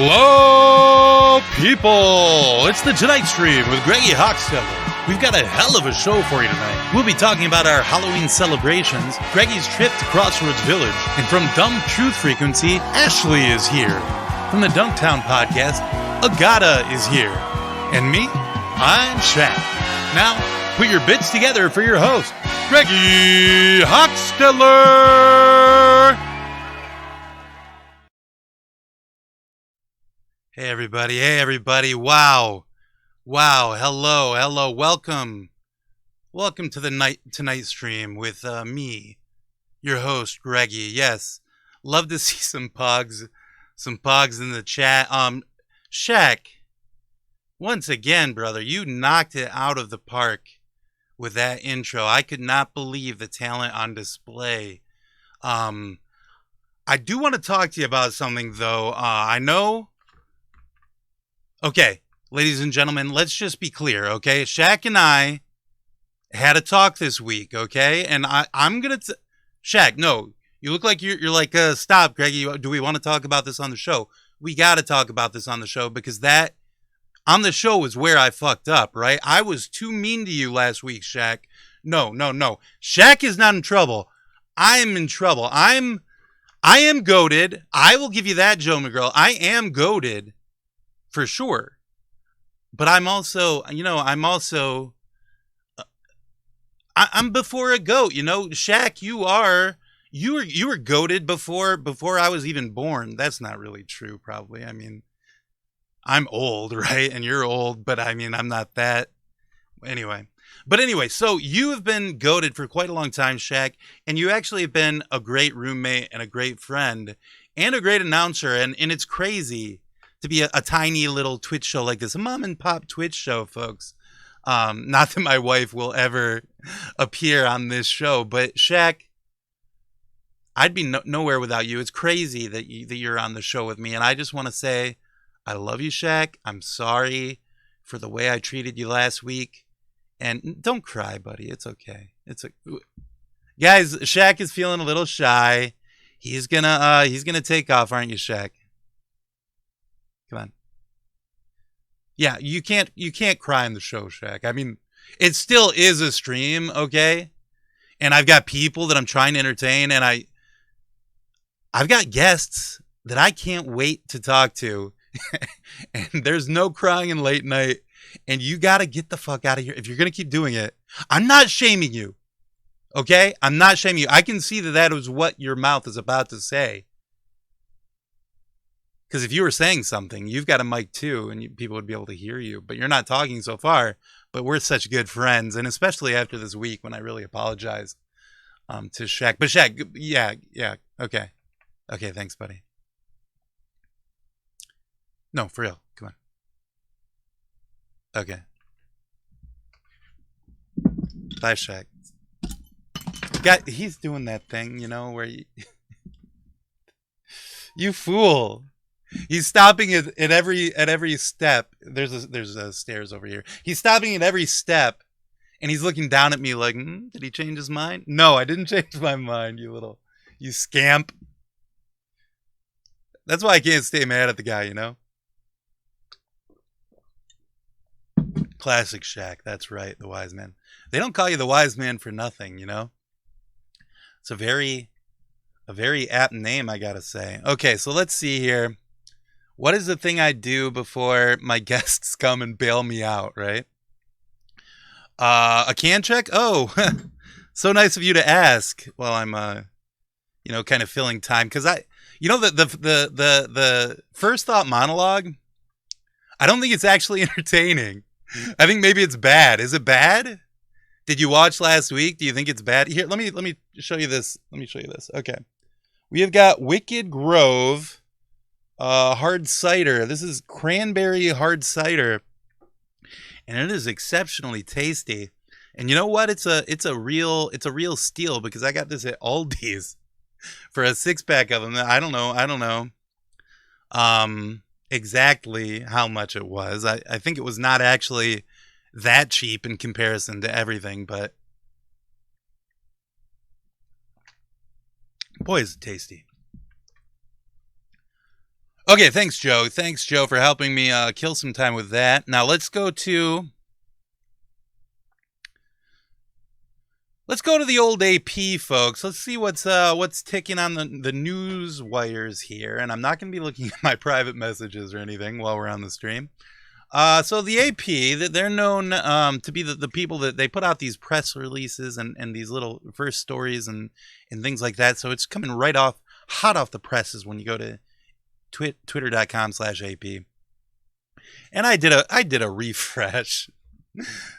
Hello, people! It's the Tonight Stream with Greggy Hockstetler. We've got a hell of a show for you tonight. We'll be talking about our Halloween celebrations, Greggy's trip to Crossroads Village, and from Dumb Truth Frequency, Ashley is here. From the Dunktown podcast, Agata is here. And me, I'm Shaq. Now, put your bits together for your host, Greggy Hockstetler! Hey everybody, wow, hello, welcome to the tonight stream with me, your host, Greggy. Yes, love to see some pogs in the chat. Shaq, once again, brother, you knocked it out of the park with that intro. I could not believe the talent on display. I do want to talk to you about something, though. I know... Okay, ladies and gentlemen, let's just be clear, okay? Shaq and I had a talk this week, okay? And I'm going to... Shaq, no, you look like you're like, stop, Greggy. Do we want to talk about this on the show? We got to talk about this on the show because that, on the show is where I fucked up, right? I was too mean to you last week, Shaq. No. Shaq is not in trouble. I am in trouble. I am goated. I will give you that, Joe McGraw. I am goated. For sure. But I'm also, I'm before a goat, Shaq, you were goated before I was even born. That's not really true, probably. I mean, I'm old, right? And you're old, but I mean, I'm not that. Anyway, so you have been goated for quite a long time, Shaq, and you actually have been a great roommate and a great friend and a great announcer. And it's crazy to be a tiny little Twitch show like this, a mom and pop Twitch show, folks. Not that my wife will ever appear on this show, but Shaq, I'd be nowhere without you. It's crazy that you're on the show with me, and I just want to say I love you, Shaq. I'm sorry for the way I treated you last week, and don't cry, buddy. It's okay. Guys, Shaq is feeling a little shy. He's gonna take off, aren't you, Shaq? Come on. Yeah, you can't cry in the show, Shaq. I mean, it still is a stream, okay? And I've got people that I'm trying to entertain, and I've got guests that I can't wait to talk to. And there's no crying in late night, and you got to get the fuck out of here if you're going to keep doing it. I'm not shaming you, okay? I'm not shaming you. I can see that was what your mouth is about to say. Because if you were saying something, you've got a mic too, and people would be able to hear you. But you're not talking so far. But we're such good friends, and especially after this week when I really apologize to Shaq. But Shaq, yeah, okay, thanks, buddy. No, for real, come on. Okay, bye, Shaq. He's doing that thing, where you fool. He's stopping at every step. There's a stairs over here. He's stopping at every step, and he's looking down at me like, did he change his mind? No, I didn't change my mind, you scamp. That's why I can't stay mad at the guy, Classic Shaq. That's right, the wise man. They don't call you the wise man for nothing, It's a very apt name, I gotta say. Okay, so let's see here. What is the thing I do before my guests come and bail me out, right? A can check? Oh, so nice of you to ask while I'm, kind of filling time. Because the first thought monologue, I don't think it's actually entertaining. I think maybe it's bad. Is it bad? Did you watch last week? Do you think it's bad? Here, let me show you this. Okay. We have got Wicked Grove hard cider. This is cranberry hard cider, and it is exceptionally tasty. And you know what? It's a real steal because I got this at Aldi's for a 6-pack of them. I don't know exactly how much it was. I think it was not actually that cheap in comparison to everything, but boy, is it tasty. Okay, thanks, Joe. Thanks, Joe, for helping me kill some time with that. Now let's go to the old AP, folks. Let's see what's ticking on the news wires here. And I'm not going to be looking at my private messages or anything while we're on the stream. So the AP, they're known to be the people that they put out these press releases and these little first stories and things like that. So it's coming hot off the presses when you go to twitter.com/AP. And I did a refresh.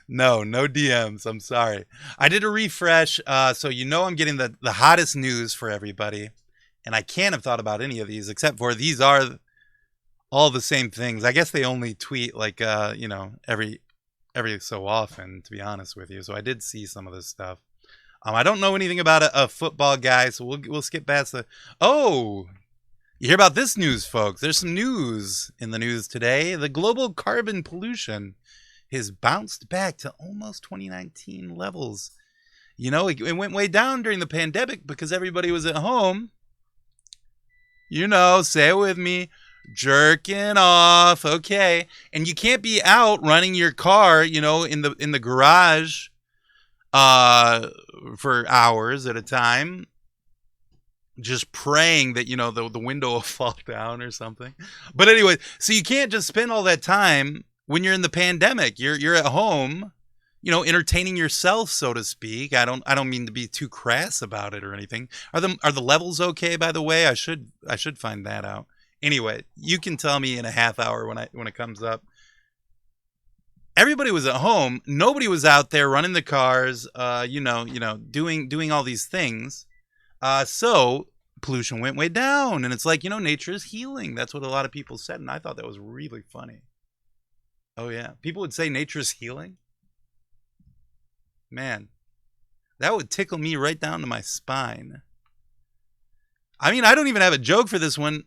No DMs. I'm sorry. I did a refresh, so I'm getting the hottest news for everybody. And I can't have thought about any of these except for these are all the same things. I guess they only tweet like every so often, to be honest with you. So I did see some of this stuff. I don't know anything about a football guy, so we'll skip past the. Oh, you hear about this news, folks? There's some news in the news today. The global carbon pollution has bounced back to almost 2019 levels. It went way down during the pandemic because everybody was at home. Say it with me. Jerking off, okay, and you can't be out running your car, in the garage, for hours at a time, just praying that the window will fall down or something. But anyway, so you can't just spend all that time when you're in the pandemic. You're at home, entertaining yourself, so to speak. I don't mean to be too crass about it or anything. Are the levels okay? By the way, I should find that out. Anyway, you can tell me in a half hour when it comes up. Everybody was at home. Nobody was out there running the cars. Doing all these things. So pollution went way down, and it's like nature is healing. That's what a lot of people said, and I thought that was really funny. Oh yeah, people would say nature's healing. Man, that would tickle me right down to my spine. I mean, I don't even have a joke for this one.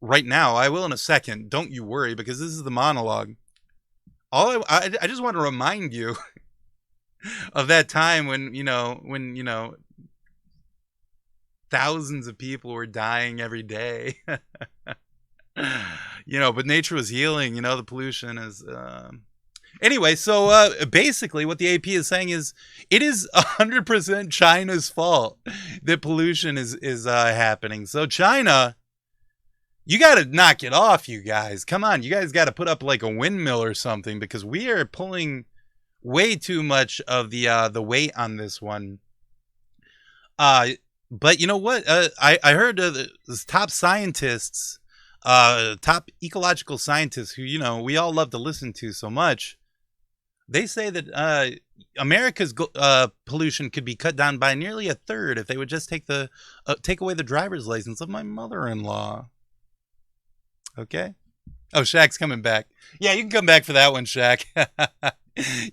Right now, I will in a second. Don't you worry, because this is the monologue. I just want to remind you of that time when thousands of people were dying every day. But nature was healing. The pollution is. Anyway, so basically, what the AP is saying is it is 100% China's fault that pollution is happening. So China. You got to knock it off, you guys. Come on, you guys got to put up like a windmill or something because we are pulling way too much of the weight on this one. But you know what? I heard the top scientists, top ecological scientists who we all love to listen to so much. They say that America's pollution could be cut down by nearly a third if they would just take away the driver's license of my mother-in-law. Okay. Oh, Shaq's coming back. Yeah, you can come back for that one, Shaq.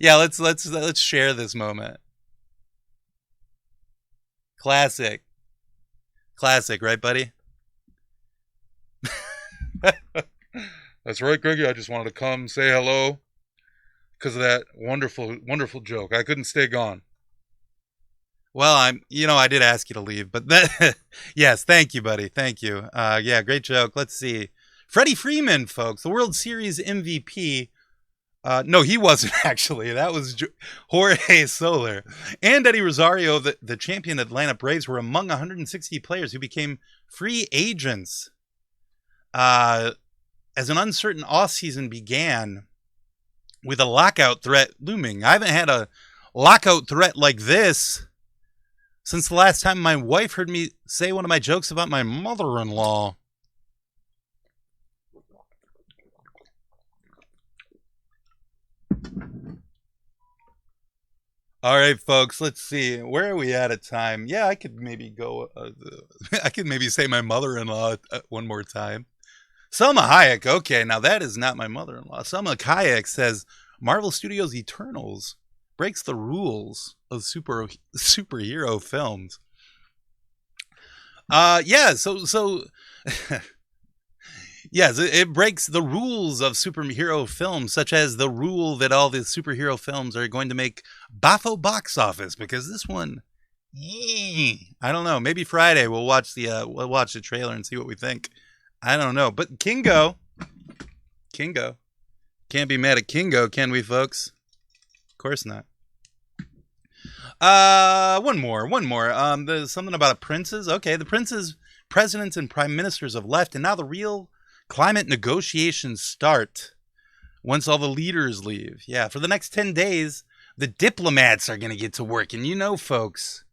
Yeah, let's share this moment. Classic, right, buddy? That's right, Greggy. I just wanted to come say hello because of that wonderful, wonderful joke. I couldn't stay gone. Well, I did ask you to leave, but yes, thank you, buddy. Thank you. Yeah, great joke. Let's see. Freddie Freeman, folks, the World Series MVP. No, he wasn't actually. That was Jorge Soler. And Eddie Rosario, the champion Atlanta Braves, were among 160 players who became free agents as an uncertain offseason began with a lockout threat looming. I haven't had a lockout threat like this since the last time my wife heard me say one of my jokes about my mother-in-law. All right, folks, let's see. Where are we at time? Yeah, I could maybe go. I could maybe say my mother-in-law one more time. Selma Hayek. Okay, now that is not my mother-in-law. Selma Hayek says Marvel Studios' Eternals breaks the rules of superhero films. Yeah, so yes, it breaks the rules of superhero films, such as the rule that all the superhero films are going to make boffo box office, because this one, I don't know. Maybe Friday we'll watch the trailer and see what we think. I don't know. But Kingo. Can't be mad at Kingo, can we, folks? Of course not. One more. There's something about princes. Okay, the princes, presidents, and prime ministers have left, and now the real climate negotiations start once all the leaders leave. Yeah, for the next 10 days, the diplomats are going to get to work. And you know, folks,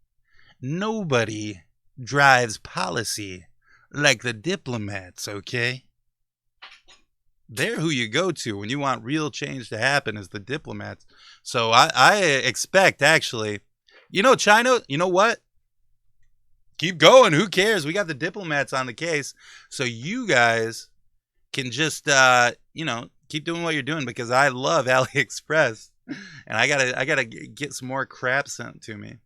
nobody drives policy like the diplomats, okay? They're who you go to when you want real change to happen is the diplomats. So I expect, actually, you know, China, you know what? Keep going. Who cares? We got the diplomats on the case. So you guys can just, keep doing what you're doing because I love AliExpress. And I gotta get some more crap sent to me.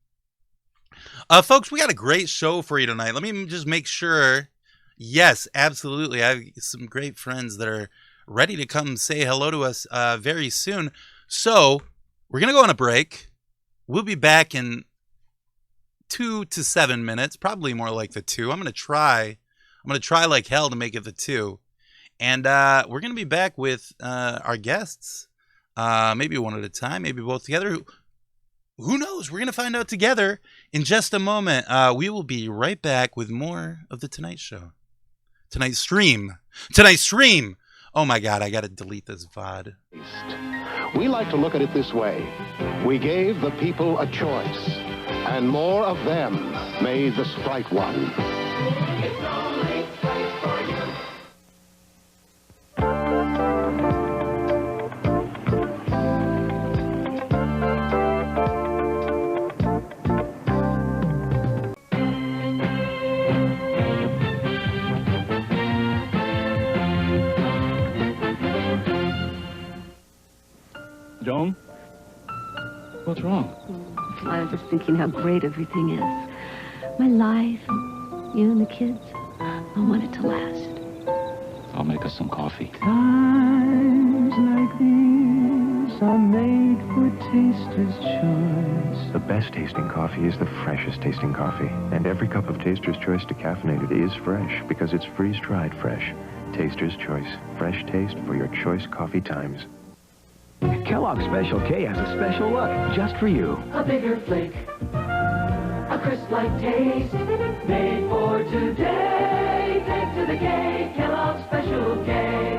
Folks, we got a great show for you tonight. Let me just make sure. Yes, absolutely. I have some great friends that are ready to come say hello to us very soon. So we're going to go on a break. We'll be back in 2 to 7 minutes, probably more like the 2. I'm going to try like hell to make it the 2. And we're going to be back with our guests, maybe one at a time, maybe both together. Who knows? We're going to find out together in just a moment. We will be right back with more of The Tonight Show. Tonight's stream. Oh my God, I got to delete this VOD. We like to look at it this way. We gave the people a choice, and more of them made the Sprite one. It's only Sprite for you. Joan? What's wrong? I was just thinking how great everything is. My life, you and the kids. I want it to last. I'll make us some coffee. Times like these are made for taster's choice. The best tasting coffee is the freshest tasting coffee. And every cup of Taster's Choice decaffeinated is fresh because it's freeze-dried fresh. Taster's Choice. Fresh taste for your choice coffee times. Kellogg's Special K has a special look just for you. A bigger flake, a crisp-like taste, made for today. Take to the K, Kellogg's Special K.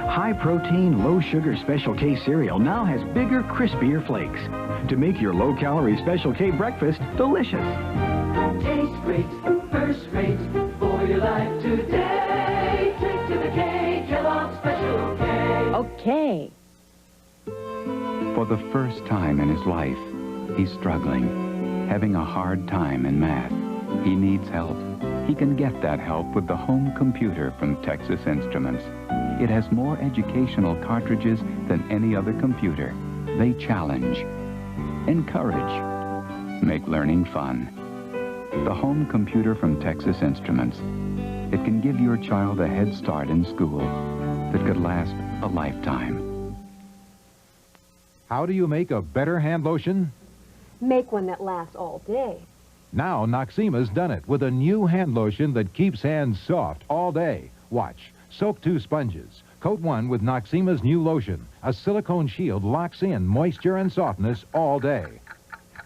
High-protein, low-sugar Special K cereal now has bigger, crispier flakes to make your low-calorie Special K breakfast delicious. Tastes great, first rate, for your life today. Take to the K, Kellogg's Special K. Okay. For the first time in his life, he's struggling, having a hard time in math. He needs help. He can get that help with the home computer from Texas Instruments. It has more educational cartridges than any other computer. They challenge, encourage, make learning fun. The home computer from Texas Instruments. It can give your child a head start in school that could last a lifetime. How do you make a better hand lotion? Make one that lasts all day. Now Noxema's done it with a new hand lotion that keeps hands soft all day. Watch. Soak 2 sponges. Coat one with Noxema's new lotion. A silicone shield locks in moisture and softness all day.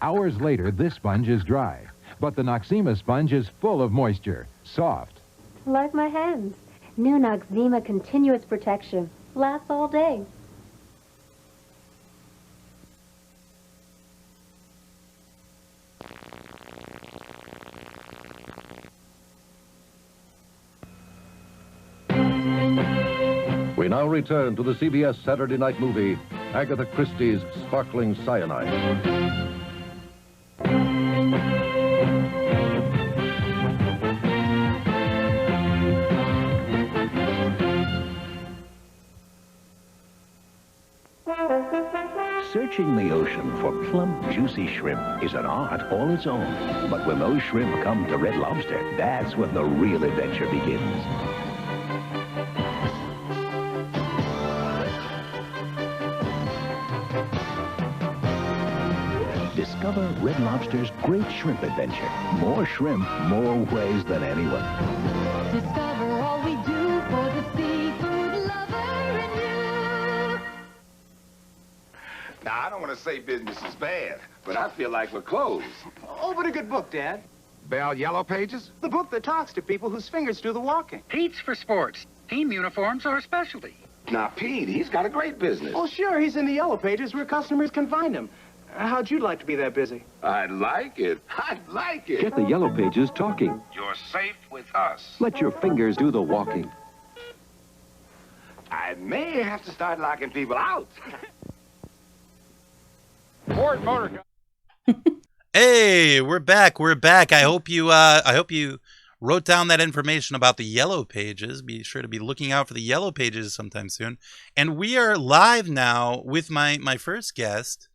Hours later, this sponge is dry. But the Noxema sponge is full of moisture. Soft. Like my hands. New Noxema Continuous Protection. Lasts all day. We now return to the CBS Saturday night movie, Agatha Christie's Sparkling Cyanide. Searching the ocean for plump, juicy shrimp is an art all its own. But when those shrimp come to Red Lobster, that's when the real adventure begins. Discover Red Lobster's great shrimp adventure. More shrimp, more ways than anyone. Discover all we do Now, I don't want to say business is bad, but I feel like we're closed. Oh, but a good book, Dad. Bell Yellow Pages? The book that talks to people whose fingers do the walking. Pete's for sports. Team uniforms are a specialty. Now, Pete, he's got a great business. Oh, sure, he's in the Yellow Pages where customers can find him. How'd you like to be that busy? I'd like it. I'd like it. Get the Yellow Pages talking. You're safe with us. Let your fingers do the walking. I may have to start locking people out. Ford Motor. Hey, we're back. We're back. I hope you wrote down that information about the Yellow Pages. Be sure to be looking out for the Yellow Pages sometime soon. And we are live now with my first guest,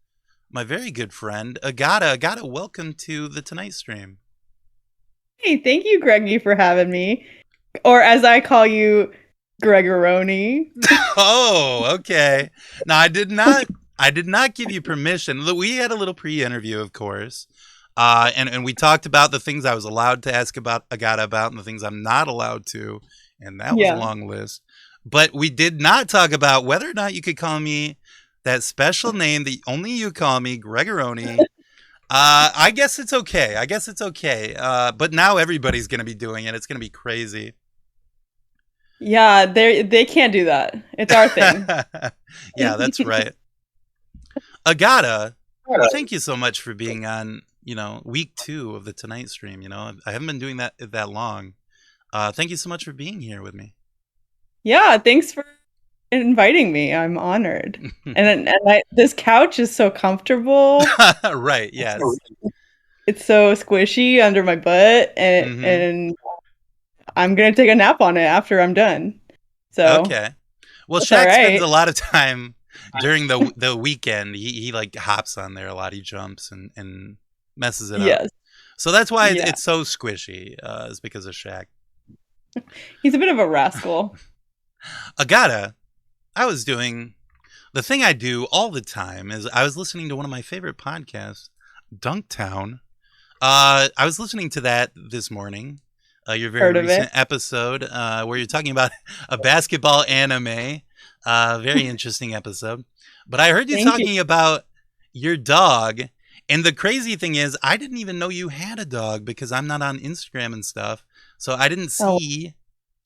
my very good friend, Agata. Agata, welcome to the Tonight Stream. Hey, thank you, Greggy, for having me. Or as I call you, Gregoroni. Oh, okay. Now, I did not give you permission. We had a little pre-interview, of course. And we talked about the things I was allowed to ask about Agata about and the things I'm not allowed to. And that was a long list. But we did not talk about whether or not you could call me that special name that only you call me, Gregoroni. I guess it's okay. But now everybody's going to be doing it. It's going to be crazy. Yeah, they can't do that. It's our thing. Yeah, that's right. Agata, thank you so much for being on, week 2 of the Tonight Stream. I haven't been doing that long. Thank you so much for being here with me. Yeah, thanks for inviting me. I'm honored. and this couch is so comfortable. Right, yes. It's so squishy under my butt, and I'm going to take a nap on it after I'm done. So okay. Well, Shaq spends a lot of time during the weekend. He like hops on there a lot. He jumps and messes it up. So that's why it's so squishy. Is because of Shaq. He's a bit of a rascal. Agata, I was doing the thing I do all the time is I was listening to one of my favorite podcasts, Dunktown. I was listening to that this morning. Your very recent episode where you're talking about a basketball anime. Very interesting episode. But I heard you talking about your dog. And the crazy thing is, I didn't even know you had a dog because I'm not on Instagram and stuff. So I didn't see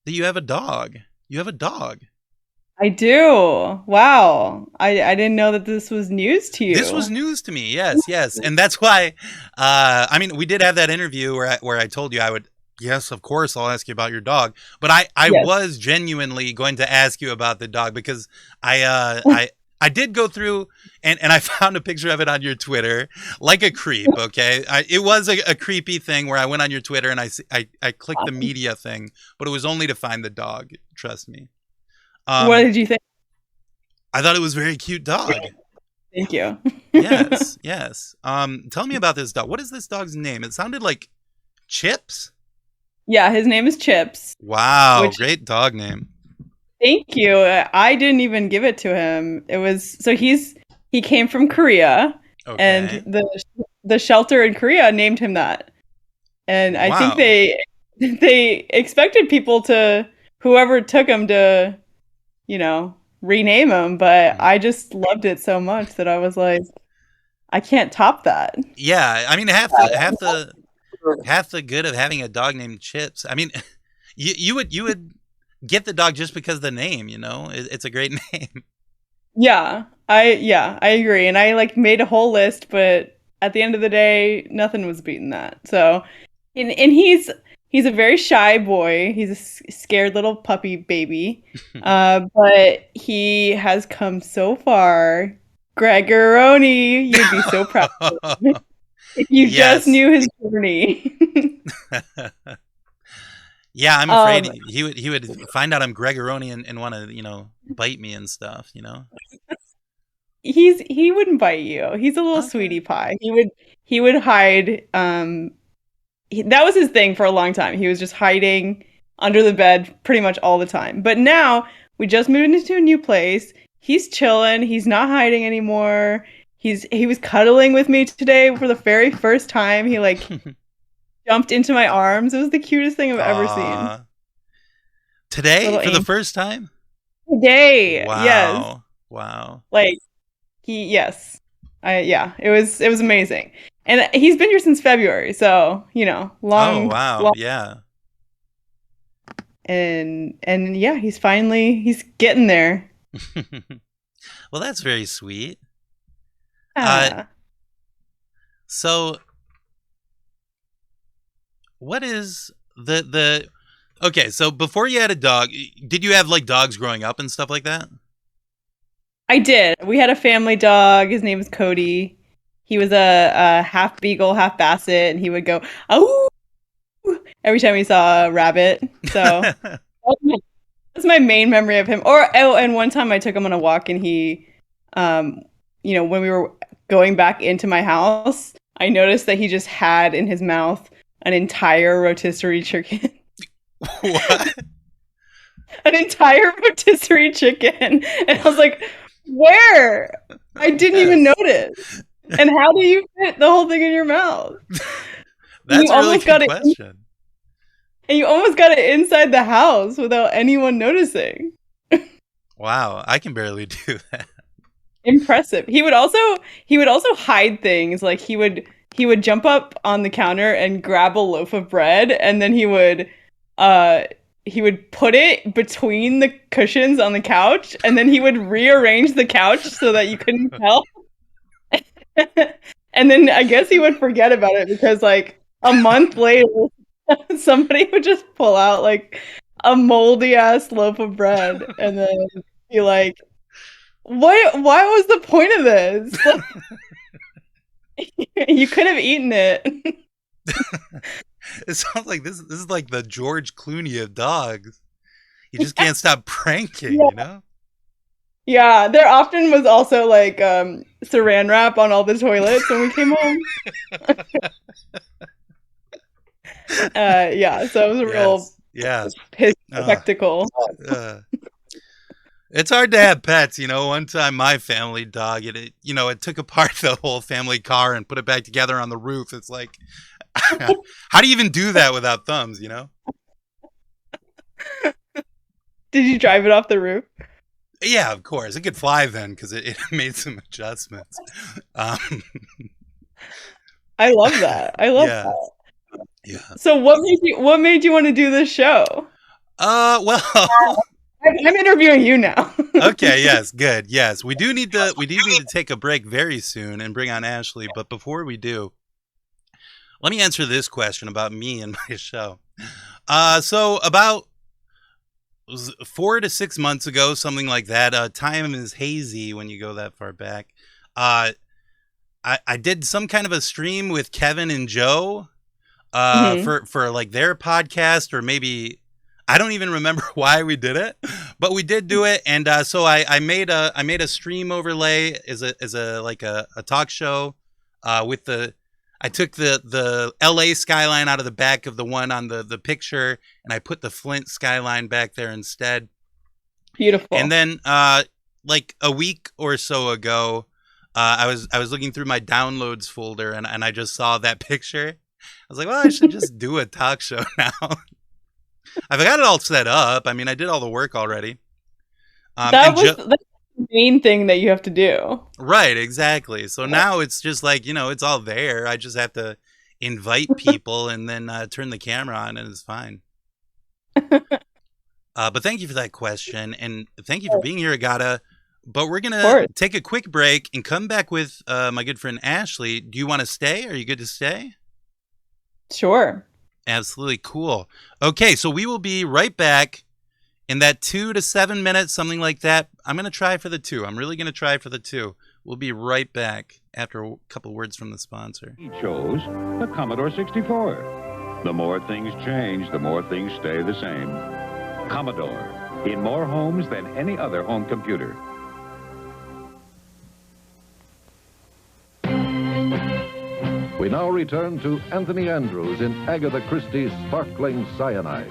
that you have a dog. You have a dog. I do. Wow. I didn't know that this was news to you. This was news to me. Yes. And that's why, we did have that interview where I told you I would, yes, of course, I'll ask you about your dog. But I was genuinely going to ask you about the dog because I did go through and I found a picture of it on your Twitter like a creep, okay? It was a creepy thing where I went on your Twitter and I clicked the media thing, but it was only to find the dog, trust me. What did you think? I thought it was a very cute dog. Thank you. Yes. Tell me about this dog. What is this dog's name? It sounded like Chips. Yeah, his name is Chips. Wow, great dog name. Thank you. I didn't even give it to him. He came from Korea, and the shelter in Korea named him that. And I think they expected people to, whoever took him to, rename him, but I just loved it so much that I was like, I can't top that. Yeah, I mean half the good of having a dog named Chips. I mean, you would get the dog just because of the name, it's a great name. Yeah, I agree. And I made a whole list, but at the end of the day, nothing was beating that. So, and he's a very shy boy. He's a scared little puppy baby. But he has come so far. Gregoroni, you'd be so proud of him. If you just knew his journey. Yeah, I'm afraid he would find out I'm Gregoroni and want to, bite me and stuff, He wouldn't bite you. He's a little sweetie pie. He would hide. That was his thing for a long time. He was just hiding under the bed pretty much all the time. But now we just moved into a new place. He's chilling. He's not hiding anymore. He was cuddling with me today for the very first time. He jumped into my arms. It was the cutest thing I've ever seen. Today? For the first time? Today. Wow. Yes. Wow. Yes. it was amazing. And he's been here since February, so long. Oh wow, long, yeah. And yeah, he's getting there. Well, that's very sweet. So, what is the? Okay, so before you had a dog, did you have like dogs growing up and stuff like that? I did. We had a family dog. His name was Cody. He was a half beagle, half basset, and he would go "oh" every time he saw a rabbit. So that's my main memory of him. And one time I took him on a walk, and he, when we were going back into my house, I noticed that he just had in his mouth an entire rotisserie chicken. What? An entire rotisserie chicken. And I was like, where? I didn't even notice. And how do you fit the whole thing in your mouth? That's a really good question. And you almost got it inside the house without anyone noticing. Wow, I can barely do that. Impressive. He would also hide things. Like he would jump up on the counter and grab a loaf of bread, and then he would put it between the cushions on the couch, and then he would rearrange the couch so that you couldn't tell. And then I guess he would forget about it because like a month later, somebody would just pull out like a moldy ass loaf of bread and then be like, "What? Why was the point of this? You could have eaten it." It sounds like this is like the George Clooney of dogs. You just can't stop pranking, you know? Yeah, there often was also like saran wrap on all the toilets when we came home. So it was a real piss spectacle. It's hard to have pets, One time my family dog, it took apart the whole family car and put it back together on the roof. It's like, how do you even do that without thumbs, Did you drive it off the roof? Yeah, of course. It could fly then because it made some adjustments. I love that. That. Yeah. So what made you want to do this show? Well, I'm interviewing you now. Okay, yes, good. Yes. We do need to take a break very soon and bring on Ashley, but before we do, let me answer this question about me and my show. So about 4 to 6 months ago, something like that. Time is hazy when you go that far back. I did some kind of a stream with Kevin and Joe for like their podcast, or maybe I don't even remember why we did it, but we did do it. And so I made a stream overlay as a talk show with I took the LA skyline out of the back of the one on the picture, and I put the Flint skyline back there instead. Beautiful. And then like a week or so ago, I was looking through my downloads folder, and I just saw that picture. I was like, well, I should just do a talk show now. I've got it all set up. I mean, I did all the work already. That's the main thing that you have to do. Right, exactly. So now it's just like, it's all there. I just have to invite people and then turn the camera on, and it's fine. But thank you for that question, and thank you for being here, Agata. But we're going to take a quick break and come back with my good friend Ashley. Do you want to stay? Are you good to stay? Sure. Absolutely cool. Okay, so we will be right back in that 2 to 7 minutes, something like that. I'm going to try for the 2. I'm really going to try for the 2. We'll be right back after a couple words from the sponsor. He chose the Commodore 64. The more things change, the more things stay the same. Commodore, in more homes than any other home computer. We now return to Anthony Andrews in Agatha Christie's Sparkling Cyanide.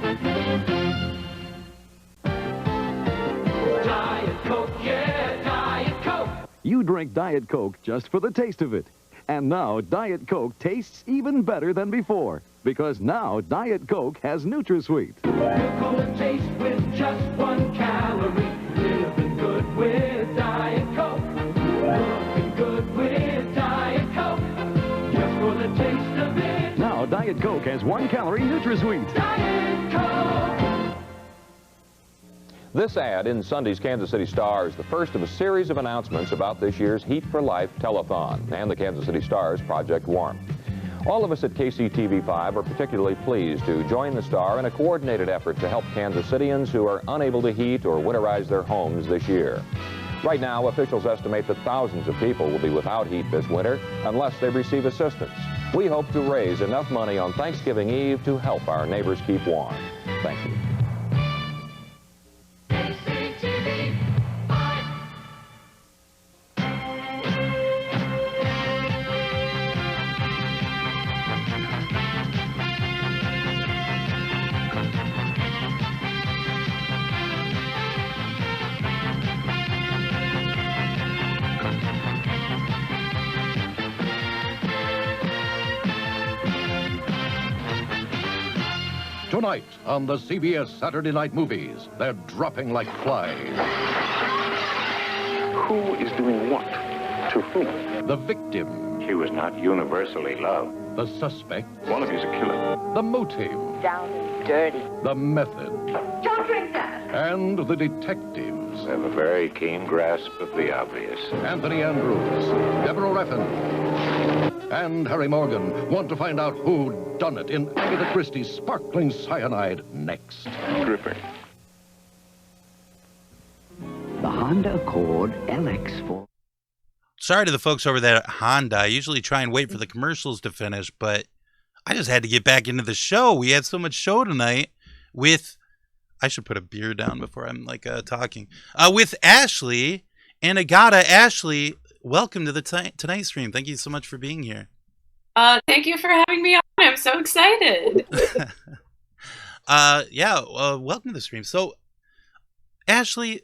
Diet Coke, yeah, Diet Coke. You drink Diet Coke just for the taste of it. And now Diet Coke tastes even better than before, because now Diet Coke has NutraSweet. Cola taste with just 1 calorie. Living good with Diet Coke. Looking good with Diet Coke has 1-calorie NutraSweet. Diet Coke. This ad in Sunday's Kansas City Star is the first of a series of announcements about this year's Heat for Life telethon and the Kansas City Star's Project Warm. All of us at KCTV5 are particularly pleased to join the Star in a coordinated effort to help Kansas Cityans who are unable to heat or winterize their homes this year. Right now, officials estimate that thousands of people will be without heat this winter unless they receive assistance. We hope to raise enough money on Thanksgiving Eve to help our neighbors keep warm. Thank you. Tonight on the CBS Saturday Night Movies, they're dropping like flies. Who is doing what? To whom? The victim. She was not universally loved. The suspect. One of you's a killer. The motive. Down and dirty. The method. Don't drink that. And the detectives. Have a very keen grasp of the obvious. Anthony Andrews, Deborah Reffen, and Harry Morgan want to find out who done it in Agatha Christie's Sparkling Cyanide next. Gripping. The Honda Accord LX4. Sorry to the folks over there at Honda. I usually try and wait for the commercials to finish, but I just had to get back into the show. We had so much show tonight with... I should put a beer down before I'm talking. With Ashley and Agata. Ashley, welcome to the Tonight stream. Thank you so much for being here. Thank you for having me on. I'm so excited. Welcome to the stream. So, Ashley,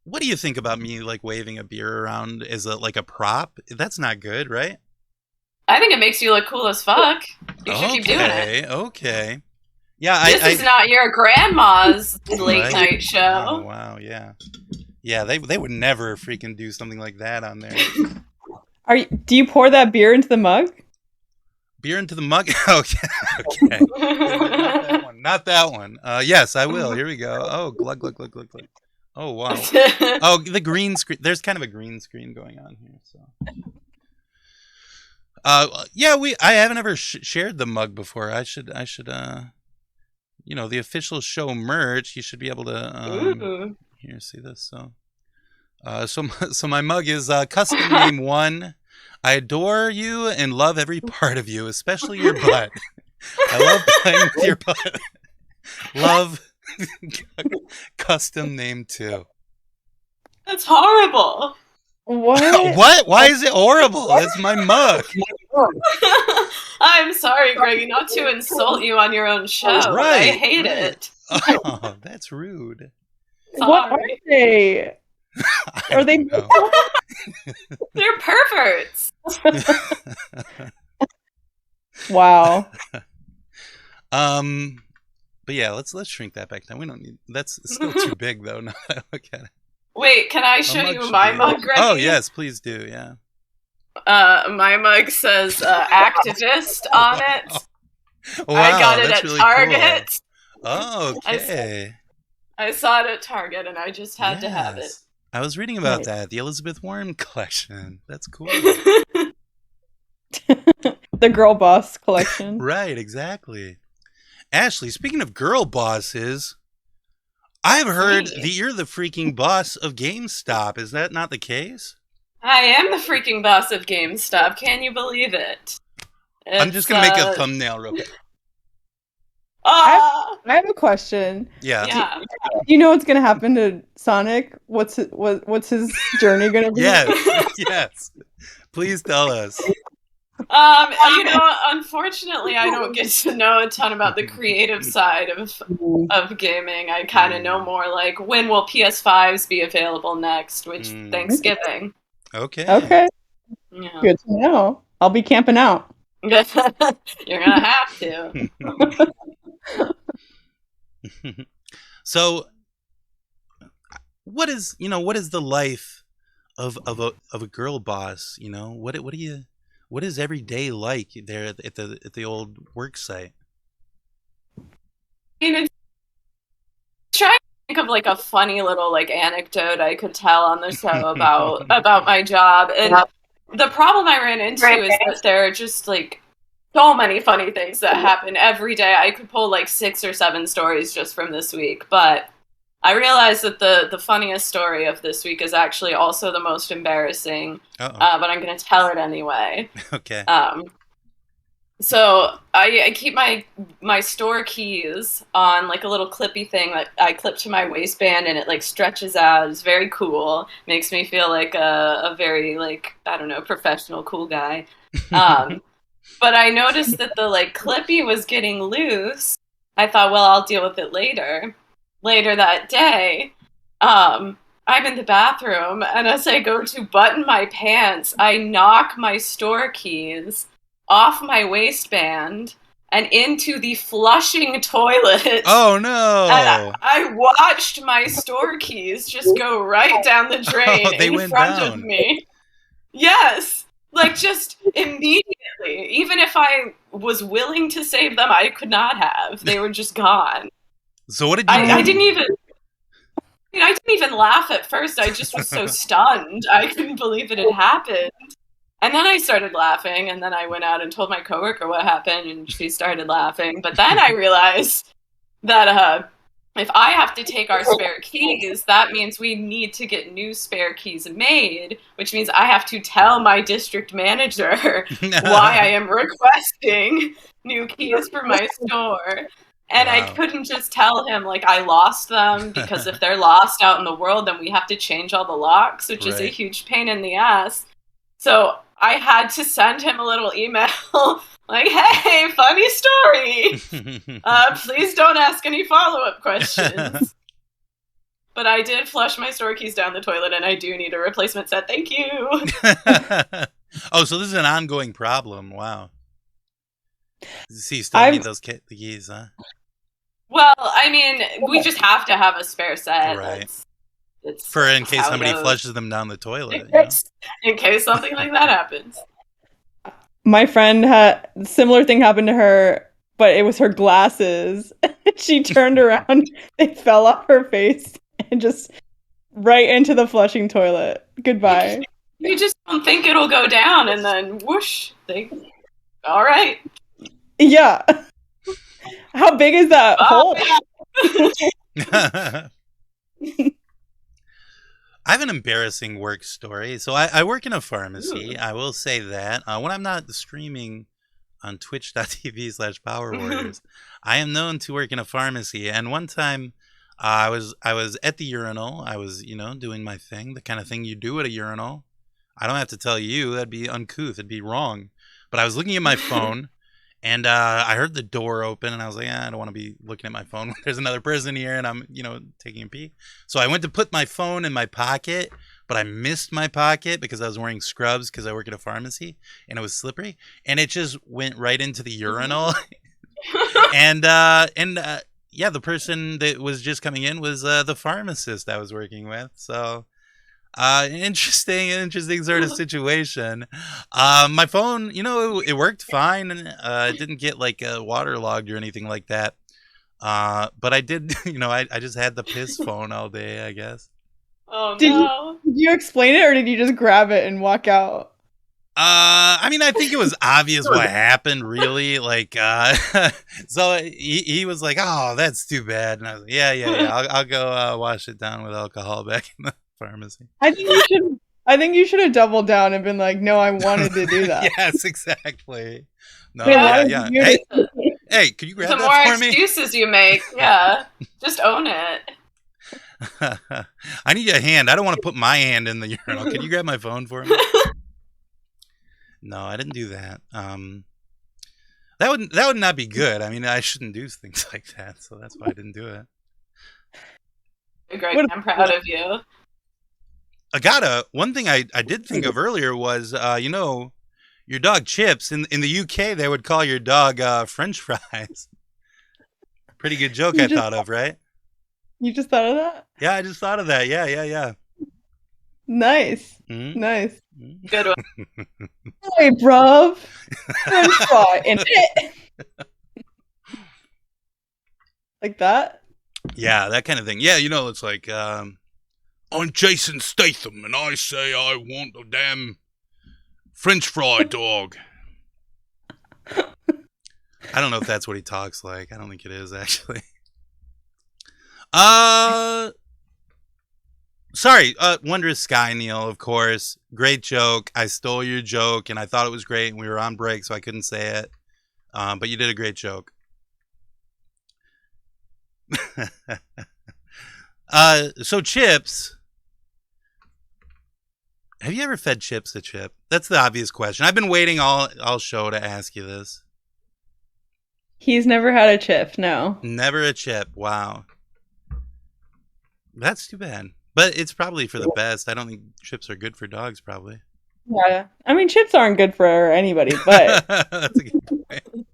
what do you think about me waving a beer around as a prop? That's not good, right? I think it makes you look cool as fuck. You should keep doing it. Okay. Yeah, this is not your grandma's late night show. Oh, wow, yeah. Yeah, they would never freaking do something like that on there. Do you pour that beer into the mug? Beer into the mug? Okay. Not that one. Yes, I will. Here we go. Oh, glug, glug, glug, glug, glug. Oh, wow. Oh, the green screen. There's kind of a green screen going on here. So, I haven't ever shared the mug before. I should. The official show merch. You should be able to. Here, see this. So my mug is custom name 1. I adore you and love every part of you, especially your butt. I love playing with your butt. Love custom name 2. That's horrible. What? What? Why is it horrible? That's my mug. I'm sorry, Greggy, not to insult you on your own show. Right, I hate it. Oh, that's rude. Sorry. What are they? Are they? They're perverts. Wow. But yeah, let's shrink that back down. We don't need. That's still too big though. Now that I look at it. Wait, can I show you my mug, Greggy? Oh yes, please do. Yeah. My mug says activist on it. Wow, I got it at really Target. Cool. Oh, okay. I saw it at Target and I just had to have it. I was reading about that, the Elizabeth Warren collection. That's cool. The Girl Boss collection. Right, exactly. Ashley, speaking of girl bosses, I've heard that you're the freaking boss of GameStop. Is that not the case? I am the freaking boss of GameStop. Can you believe it? I'm just going to make a thumbnail real quick. I have a question. Yeah. Do you know what's going to happen to Sonic? What's his journey going to be? Yes. Please tell us. Unfortunately, I don't get to know a ton about the creative side of gaming. I kind of know more like when will PS5s be available next, which Thanksgiving. Okay. Yeah. Good to know. I'll be camping out. You're gonna have to. So, what is the life of a girl boss? What do what is every day like there at the old work site? I mean, it's trying to think of like a funny little like anecdote I could tell on the show about my job. And the problem I ran into is that there are just like so many funny things that happen every day. I could pull like 6 or 7 stories just from this week, but I realized that the funniest story of this week is actually also the most embarrassing, but I'm going to tell it anyway. Okay. So I keep my store keys on like a little clippy thing that I clip to my waistband, and it like stretches out. It's very cool. Makes me feel like a very like, I don't know, professional cool guy. But I noticed that the like clippy was getting loose. I thought, well, I'll deal with it later. Later that day, I'm in the bathroom, and as I go to button my pants, I knock my store keys off my waistband and into the flushing toilet. Oh no! And I watched my store keys just go right down the drain in front of me. Yes, like just immediately. Even if I was willing to save them, I could not have. They were just gone. So what did you do? I didn't even laugh at first. I just was so stunned. I couldn't believe it had happened. And then I started laughing, and then I went out and told my coworker what happened, and she started laughing. But then I realized that if I have to take our spare keys, that means we need to get new spare keys made, which means I have to tell my district manager why I am requesting new keys for my store. And I couldn't just tell him, like, I lost them, because if they're lost out in the world, then we have to change all the locks, which is a huge pain in the ass. So I had to send him a little email, like, hey, funny story. Please don't ask any follow-up questions. But I did flush my store keys down the toilet, and I do need a replacement set. Thank you. Oh, so this is an ongoing problem. Wow. So you still need those keys, huh? Well, I mean, we just have to have a spare set. Right. It's for in case somebody flushes them down the toilet. You know? In case something like that happens. My friend had a similar thing happen to her, but it was her glasses. She turned around, they fell off her face, and just right into the flushing toilet. Goodbye. You just don't think it'll go down, and then whoosh, all right. Yeah. How big is that hole? I have an embarrassing work story. So I work in a pharmacy. I will say that. When I'm not streaming on twitch.tv/Power Warriors, I am known to work in a pharmacy. And one time I was at the urinal. I was, doing my thing, the kind of thing you do at a urinal. I don't have to tell you. That'd be uncouth. It'd be wrong. But I was looking at my phone. And I heard the door open, and I was like, I don't want to be looking at my phone when there's another person here, and I'm, taking a pee. So I went to put my phone in my pocket, but I missed my pocket because I was wearing scrubs because I work at a pharmacy, and it was slippery, and it just went right into the urinal. and the person that was just coming in was the pharmacist I was working with. So interesting sort of situation. My phone, it worked fine, and it didn't get like waterlogged or anything like that. But I did, I just had the piss phone all day, I guess. Oh no! Did you explain it, or did you just grab it and walk out? I mean, I think it was obvious what happened, really. Like, so he was like, "Oh, that's too bad," and I was like, "Yeah. I'll go wash it down with alcohol back in the pharmacy." I think you should have doubled down and been like, "No, I wanted to do that." Yes, exactly. No, yeah. Hey, could you grab the that for more me? excuses you make, just own it. I need a hand. I don't want to put my hand in the urinal. Can you grab my phone for me? No, I didn't do that. That would not be good. I mean, I shouldn't do things like that, so that's why I didn't do it. Greg, I'm proud of you. Agata, one thing I did think of earlier was, your dog Chips. In the UK, they would call your dog French fries. Pretty good joke I thought of, right? You just thought of that? Yeah, I just thought of that. Yeah. Nice. Mm. Nice. Good one. Hey, bruv. French fry in it. Like that? Yeah, that kind of thing. Yeah, it's like, I'm Jason Statham, and I say I want a damn French fry dog. I don't know if that's what he talks like. I don't think it is, actually. Sorry, Wondrous Sky, Neil, of course. Great joke. I stole your joke, and I thought it was great, and we were on break, so I couldn't say it. But you did a great joke. So Chips, have you ever fed Chips to Chip? That's the obvious question. I've been waiting all show to ask you this. He's never had a Chip, no. Never a Chip. Wow. That's too bad. But it's probably for the best. I don't think chips are good for dogs, probably. Yeah. I mean, chips aren't good for anybody, but... That's a good point.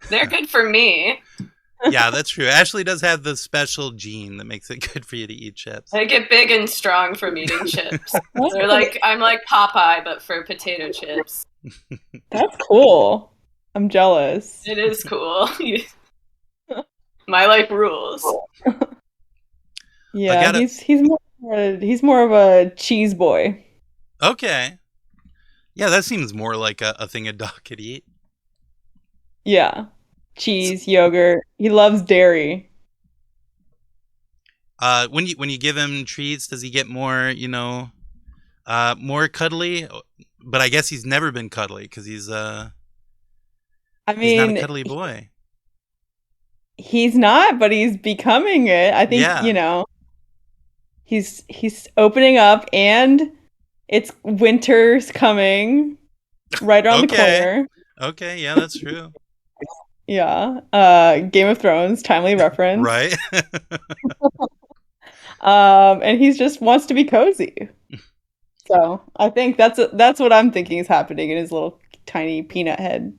They're good for me. Yeah, that's true. Ashley does have the special gene that makes it good for you to eat chips. I get big and strong from eating chips. They're like, I'm like Popeye, but for potato chips. That's cool. I'm jealous. It is cool. My life rules. Yeah, he's more of a cheese boy. Okay. Yeah, that seems more like a thing a dog could eat. Yeah. Cheese, yogurt. He loves dairy. When you give him treats, does he get more, more cuddly? But I guess he's never been cuddly because he's not a cuddly boy. He's not, but he's becoming it. I think, he's opening up, and it's winter's coming right around the corner. Okay, yeah, that's true. Yeah. Game of Thrones, timely reference. Right. And he just wants to be cozy. So I think that's what I'm thinking is happening in his little tiny peanut head.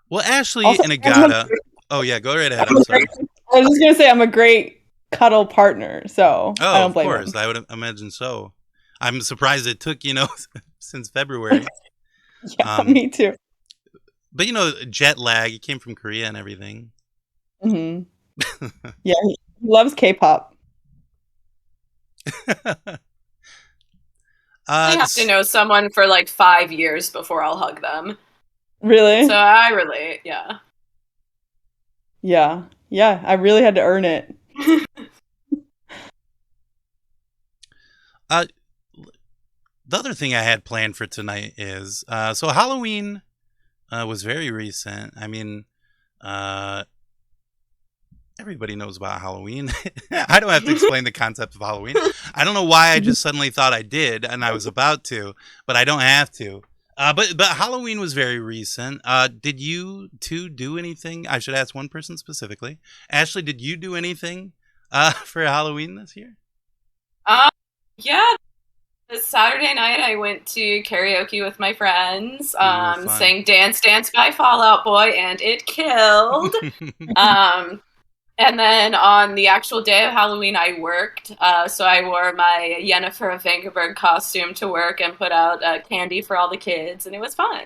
Well, Ashley and Agata. Oh yeah, go right ahead. I'm sorry. I was just gonna say I'm a great cuddle partner, so I don't blame him. Of course, I would imagine so. I'm surprised it took since February. Yeah, me too. But jet lag. He came from Korea and everything. Mm-hmm. Yeah, he loves K-pop. I have to know someone for like 5 years before I'll hug them. Really? So I relate, yeah. Yeah. Yeah, I really had to earn it. The other thing I had planned for tonight is, so Halloween was very recent. I mean, everybody knows about Halloween. I don't have to explain the concept of Halloween. I don't know why I just suddenly thought I did, and I was about to, but I don't have to. But Halloween was very recent. Did you two do anything? I should ask one person specifically. Ashley, did you do anything for Halloween this year? Yeah. This Saturday night, I went to karaoke with my friends, sang Dance Dance by Fall Out Boy, and it killed. And then on the actual day of Halloween, I worked. So I wore my Yennefer of Vangerberg costume to work and put out candy for all the kids, and it was fun.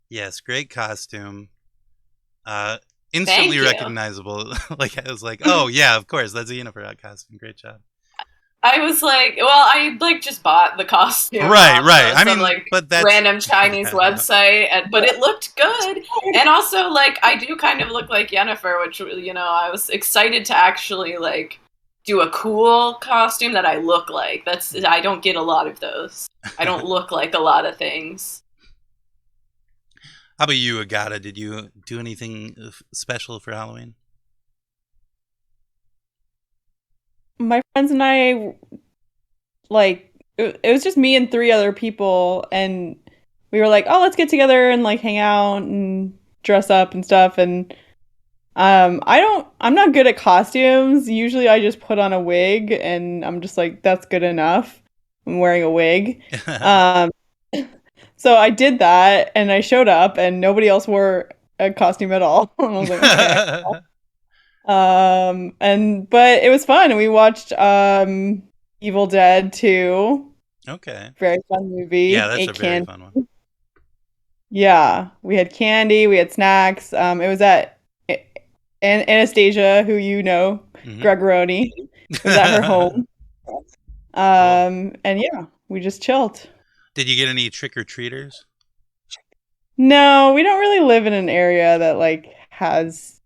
Yes, great costume. Instantly recognizable. Like, I was like, oh, yeah, of course, that's a Yennefer costume. Great job. I was like, well, I just bought the costume. Right. I mean, but that's random Chinese website, but it looked good. And also, I do kind of look like Yennefer, which, I was excited to actually, do a cool costume that I look like. I don't get a lot of those. I don't look like a lot of things. How about you, Agata? Did you do anything special for Halloween? My friends and I, it was just me and 3 other people, and we were like, oh, let's get together and hang out and dress up and stuff. And I'm not good at costumes. Usually I just put on a wig and I'm just like, that's good enough. I'm wearing a wig. So I did that, and I showed up, and nobody else wore a costume at all. And I was like, okay. But it was fun. We watched Evil Dead 2. Okay. Very fun movie. Yeah, that's Ate a very candy. fun one. Yeah, we had candy, we had snacks. It was at Anastasia, who you know, Gregoroni. It was at her home. And yeah, we just chilled. Did you get any trick-or-treaters? No, we don't really live in an area that like has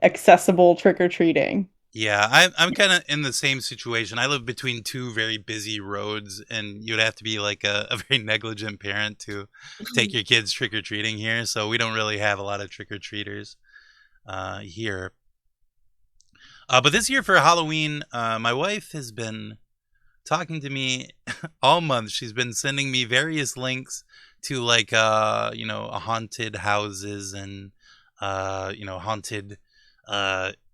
accessible trick-or-treating. Yeah, I'm kind of in the same situation. I live between two very busy roads, and you'd have to be like a very negligent parent to take your kids trick-or-treating here. So we don't really have a lot of trick-or-treaters here. But this year for Halloween, my wife has been talking to me all month. She's been sending me various links to like haunted houses and haunted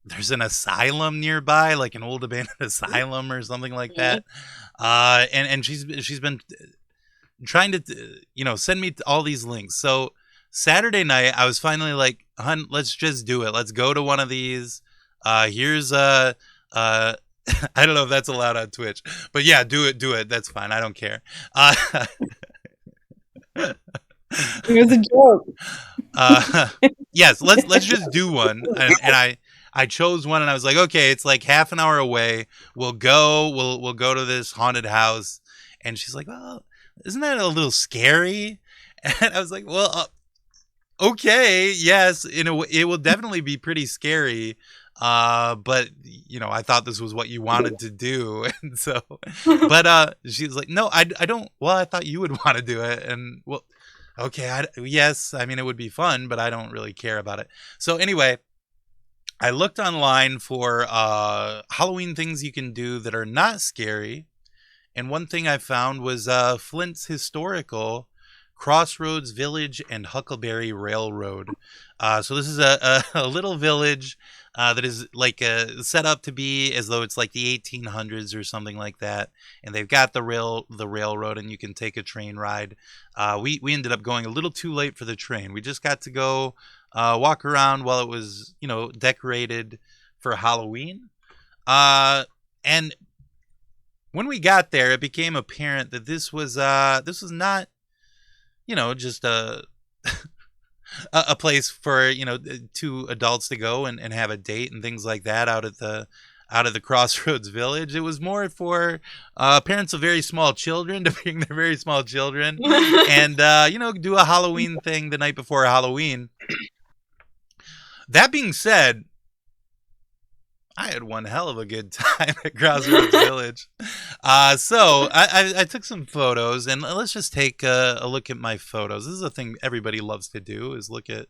there's an asylum nearby, like an old abandoned asylum or something like that. And she's been trying to send me all these links. So Saturday night I was finally like, "Hun, let's just do it. Let's go to one of these. Here's I don't know if that's allowed on Twitch, but yeah, do it. That's fine. I don't care." It was a joke. Yes, let's just do one. And I chose one, and I was like, okay, it's like half an hour away. We'll go. We'll go to this haunted house. And she's like, well, isn't that a little scary? And I was like, well, okay, yes, it will definitely be pretty scary. But I thought this was what you wanted to do, and so, but she was like, no, I don't. Well, I thought you would want to do it, and well, okay, yes, I mean it would be fun, but I don't really care about it. So anyway, I looked online for Halloween things you can do that are not scary, and one thing I found was Flint's historical Crossroads Village and Huckleberry Railroad. So this is a little village that is like set up to be as though it's like the 1800s or something like that, and they've got the railroad, and you can take a train ride. We ended up going a little too late for the train. We just got to go walk around while it was decorated for Halloween. And when we got there, it became apparent that this was not just a place for two adults to go and have a date and things like that out of the Crossroads Village. It was more for parents of very small children to bring their very small children and do a Halloween thing the night before Halloween. That being said, I had one hell of a good time at Crossroads Village. So I took some photos, and let's just take a look at my photos. This is a thing everybody loves to do, is look at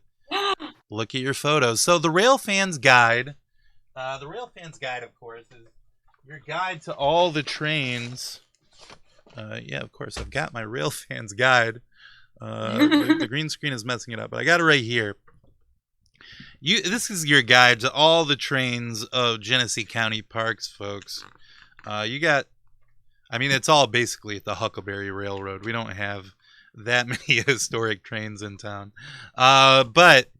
your photos. So the Rail Fans Guide, of course, is your guide to all the trains. Yeah, of course, I've got my Rail Fans Guide. The green screen is messing it up, but I got it right here. This is your guide to all the trains of Genesee County Parks, folks. It's all basically the Huckleberry Railroad. We don't have that many historic trains in town. But,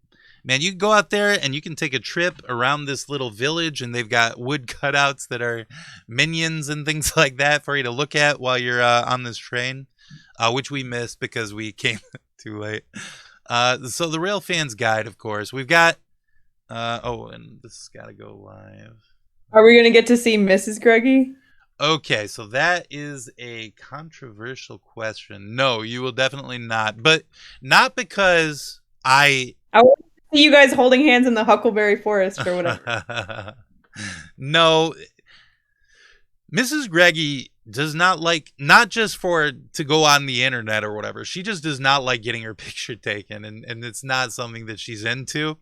man, you can go out there and you can take a trip around this little village, and they've got wood cutouts that are minions and things like that for you to look at while you're on this train, which we missed because we came too late. So the Rail Fans Guide, of course. We've got... and this has got to go live. Are we going to get to see Mrs. Greggy? Okay, so that is a controversial question. No, you will definitely not. But not because I want to see you guys holding hands in the Huckleberry Forest or whatever. No. Mrs. Greggy does not like, not just to go on the internet or whatever. She just does not like getting her picture taken, and it's not something that she's into.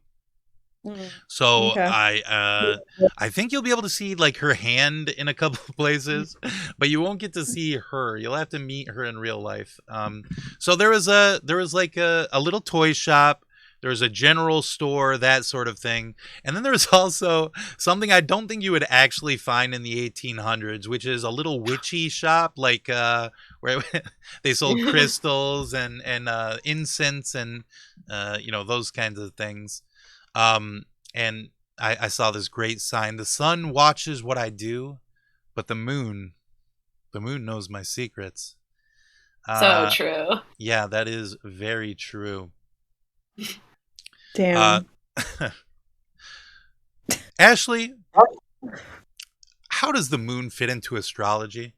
So Okay. I think you'll be able to see like her hand in a couple of places, but you won't get to see her. You'll have to meet her in real life. So there was like a little toy shop. There was a general store, that sort of thing. And then there was also something I don't think you would actually find in the 1800s, which is a little witchy shop, like where they sold crystals and incense and those kinds of things. And I saw this great sign. The sun watches what I do, but the moon knows my secrets. So true. Yeah, that is very true. Damn. Ashley, how does the moon fit into astrology?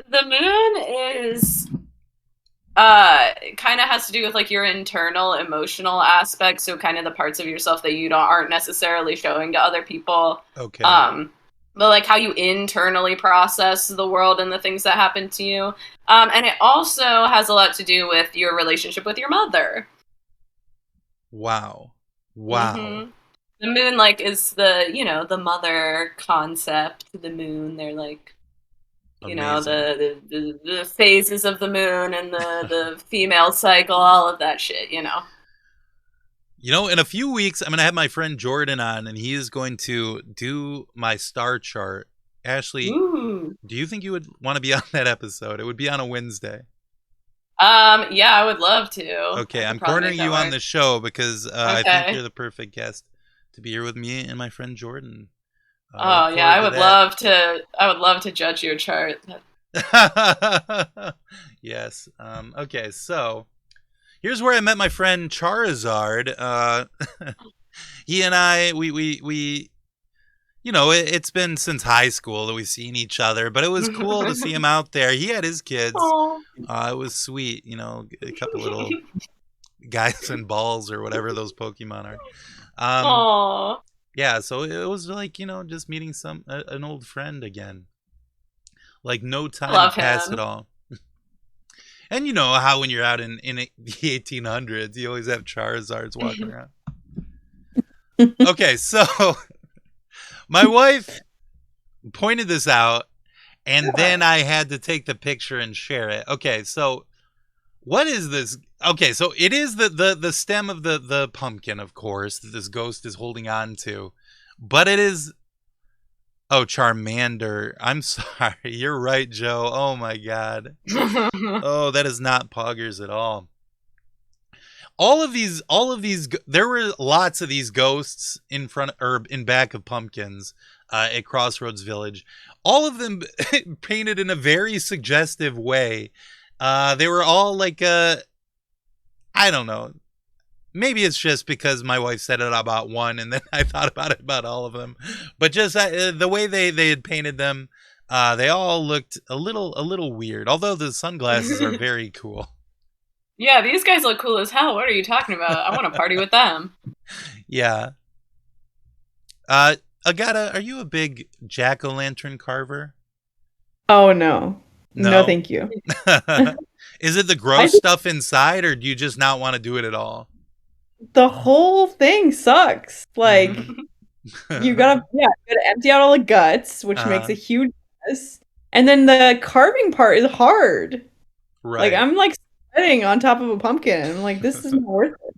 The moon is kind of has to do with like your internal emotional aspects, so kind of the parts of yourself that you aren't necessarily showing to other people. Okay. But like how you internally process the world and the things that happen to you. And it also has a lot to do with your relationship with your mother. Wow. Wow. Mm-hmm. The moon like is the, the mother concept, the moon. They're like, the phases of the moon and the female cycle, all of that shit, in a few weeks, I'm going to have my friend Jordan on, and he is going to do my star chart. Ashley, Ooh. Do you think you would want to be on that episode? It would be on a Wednesday. Yeah, I would love to. Okay, I'm cornering you on the show because I think you're the perfect guest to be here with me and my friend Jordan. I would love to judge your chart. Yes. Okay, so here's where I met my friend Charizard. He and I, we it's been since high school that we've seen each other, but it was cool to see him out there. He had his kids. It was sweet, a couple little guys and balls or whatever those Pokemon are. Yeah, so it was like, just meeting an old friend again. Like no time passed at all. And you know how when you're out in the 1800s, you always have Charizards walking around. Okay, so my wife pointed this out, and then I had to take the picture and share it. Okay, so what is this? Okay, so it is the stem of the pumpkin, of course, that this ghost is holding on to. But it is... Oh, Charmander. I'm sorry. You're right, Joe. Oh, my God. Oh, that is not poggers at all. All of these, there were lots of these ghosts in front or in back of pumpkins at Crossroads Village. All of them painted in a very suggestive way. They were all like, I don't know. Maybe it's just because my wife said it about one, and then I thought about it about all of them. But just the way they had painted them, they all looked a little weird. Although the sunglasses are very cool. Yeah, these guys look cool as hell. What are you talking about? I want to party with them. Yeah. Agata, are you a big jack-o'-lantern carver? Oh, no. No, thank you. Is it the gross stuff inside, or do you just not want to do it at all? The whole thing sucks. Like, you gotta empty out all the guts, which makes a huge mess. And then the carving part is hard. Right. Like, I'm like sitting on top of a pumpkin. I'm like, this isn't worth it.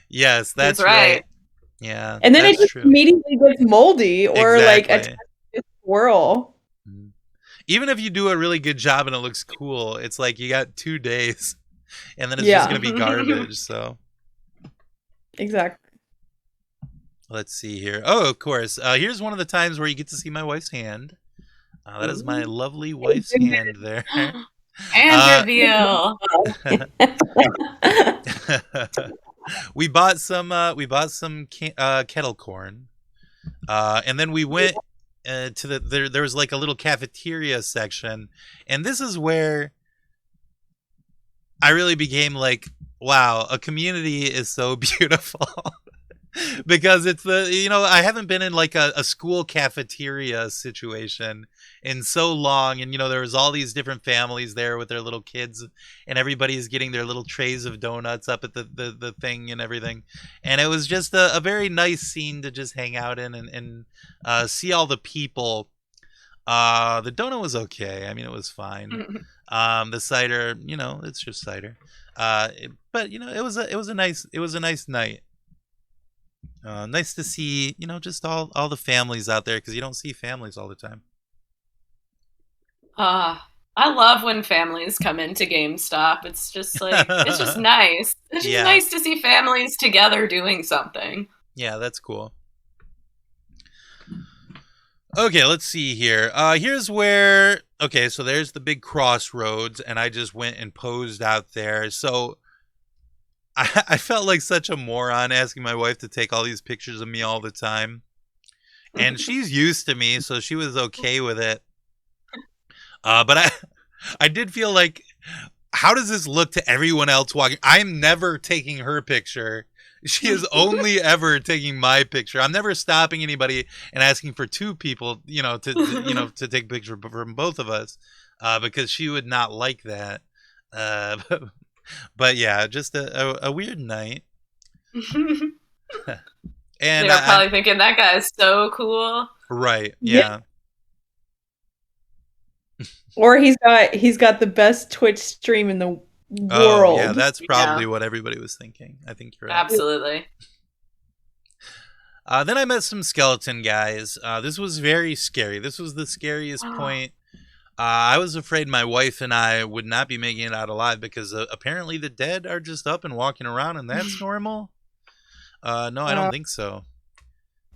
Yes, that's right. Yeah. And then it just immediately gets moldy or like a swirl. Even if you do a really good job and it looks cool, it's like you got 2 days and then it's just going to be garbage. So. Exactly. Let's see here. Oh, of course. Here's one of the times where you get to see my wife's hand. That is my lovely wife's hand there. And reveal. We bought some kettle corn, and then we went to there was like a little cafeteria section, and this is where I really became like, wow, a community is so beautiful. Because it's I haven't been in like a school cafeteria situation in so long. And, there was all these different families there with their little kids, and everybody's getting their little trays of donuts up at the thing and everything. And it was just a very nice scene to just hang out in and see all the people. The donut was okay. I mean, it was fine. The cider, it's just cider. But it was a nice night. Nice to see, just all the families out there, because you don't see families all the time. I love when families come into GameStop. It's just like, it's just nice. It's just nice to see families together doing something. Yeah, that's cool. Okay, let's see here. Here's where... Okay, so there's the big crossroads, and I just went and posed out there. So I felt like such a moron asking my wife to take all these pictures of me all the time. And she's used to me, so she was okay with it. But I did feel like, how does this look to everyone else walking? I'm never taking her picture. She is only ever taking my picture. I'm never stopping anybody and asking for two people, to take a picture from both of us, because she would not like that. But yeah, just a weird night. And And they were probably thinking that guy is so cool. Right. Yeah. Or he's got the best Twitch stream in the world. Oh, yeah, that's probably what everybody was thinking. I think you're right. Absolutely. Then I met some skeleton guys. This was very scary. This was the scariest point. I was afraid my wife and I would not be making it out alive because apparently the dead are just up and walking around, and that's normal. No, I don't think so.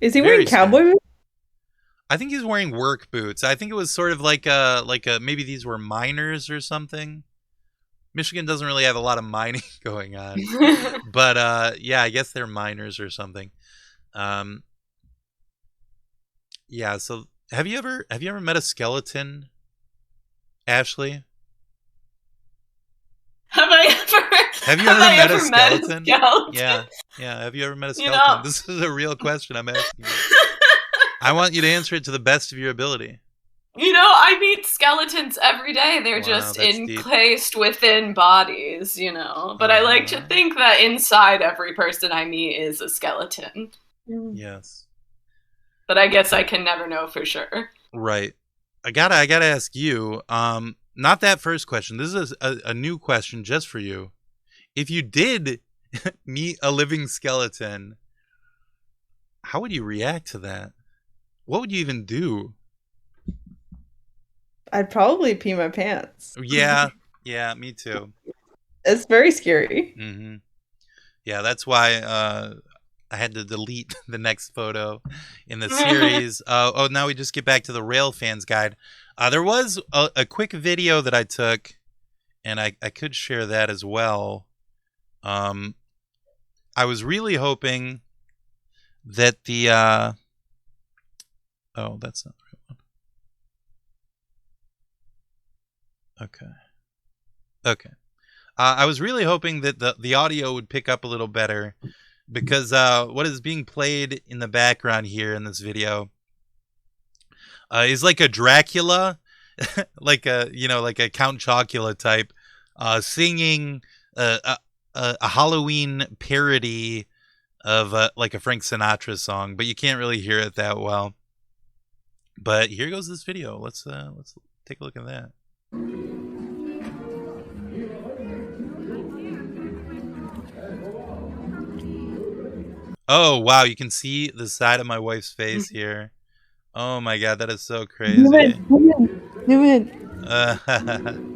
Is he wearing cowboy boots? I think he's wearing work boots. I think it was sort of like a maybe these were miners or something. Michigan doesn't really have a lot of mining going on, but yeah, I guess they're miners or something. Yeah. So have you ever met a skeleton, Ashley? Have you ever met a skeleton? skeleton? Yeah. Have you ever met a skeleton? This is a real question I'm asking you. I want you to answer it to the best of your ability. I meet skeletons every day. They're just encased within bodies, But I like to think that inside every person I meet is a skeleton. Yes. But I guess I can never know for sure. Right. I gotta ask you, not that first question. This is a new question just for you. If you did meet a living skeleton, how would you react to that? What would you even do? I'd probably pee my pants. Yeah, me too. It's very scary. Mm-hmm. Yeah, that's why I had to delete the next photo in the series. Now we just get back to the Rail Fans Guide. There was a quick video that I took, and I could share that as well. I was really hoping that the... Oh, that's not the right one. Okay. I was really hoping that the audio would pick up a little better, because what is being played in the background here in this video is like a Dracula, like a Count Chocula type, singing a Halloween parody of like a Frank Sinatra song, but you can't really hear it that well. But here goes this video. Let's take a look at that. Oh wow, you can see the side of my wife's face here. Oh my god, that is so crazy. Do it.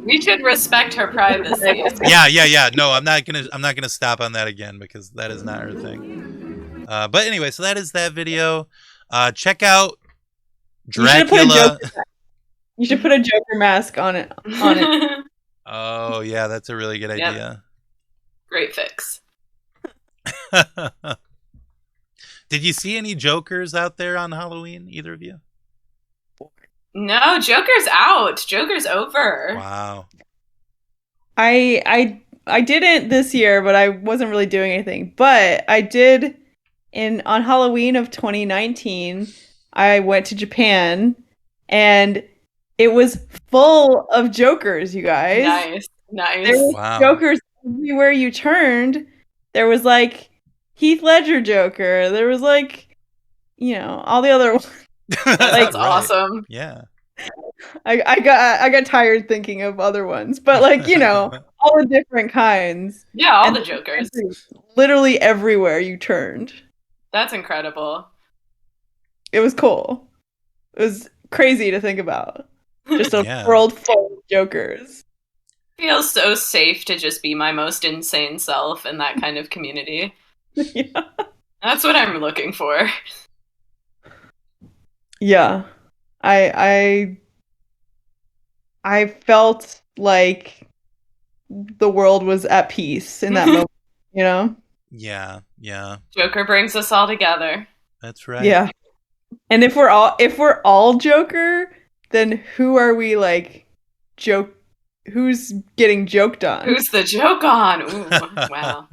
We should respect her privacy. Yeah. No, I'm not gonna stop on that again, because that is not her thing. But anyway, so that is that video. Check out Dracula. You should put a Joker mask on it. Oh yeah, that's a really good idea. Great fix. Did you see any Jokers out there on Halloween, either of you? No, Joker's out. Joker's over. Wow. I didn't this year, but I wasn't really doing anything. But I did on Halloween of 2019. I went to Japan, and it was full of Jokers, you guys. Nice. There was Jokers everywhere you turned. There was like Heath Ledger Joker. There was like, all the other ones. That's awesome. Yeah. I got tired thinking of other ones, but like, all the different kinds. Yeah, all the Jokers. Literally everywhere you turned. That's incredible. It was cool. It was crazy to think about. Just a world full of Jokers. It feels so safe to just be my most insane self in that kind of community. Yeah. That's what I'm looking for. Yeah. I felt like the world was at peace in that moment, you know? Yeah. Joker brings us all together. That's right. Yeah. And if we're all Joker, then who are we like who's getting joked on? Who's the joke on? Ooh, wow.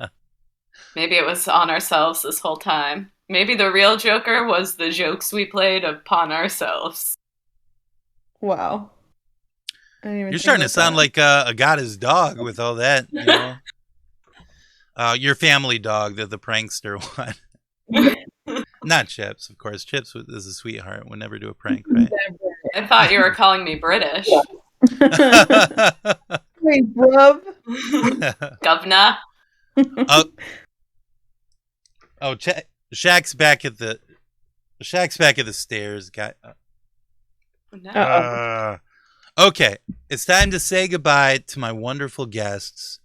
Maybe it was on ourselves this whole time. Maybe the real Joker was the jokes we played upon ourselves. Wow. You're starting to sound like Agata's dog with all that, you know. Your family dog, the prankster one. Not Chips, of course. Chips is a sweetheart. Would never do a prank, right? I thought you were calling me British. Wait, bruv. Governor. Shaq's back at the stairs. Okay, it's time to say goodbye to my wonderful guests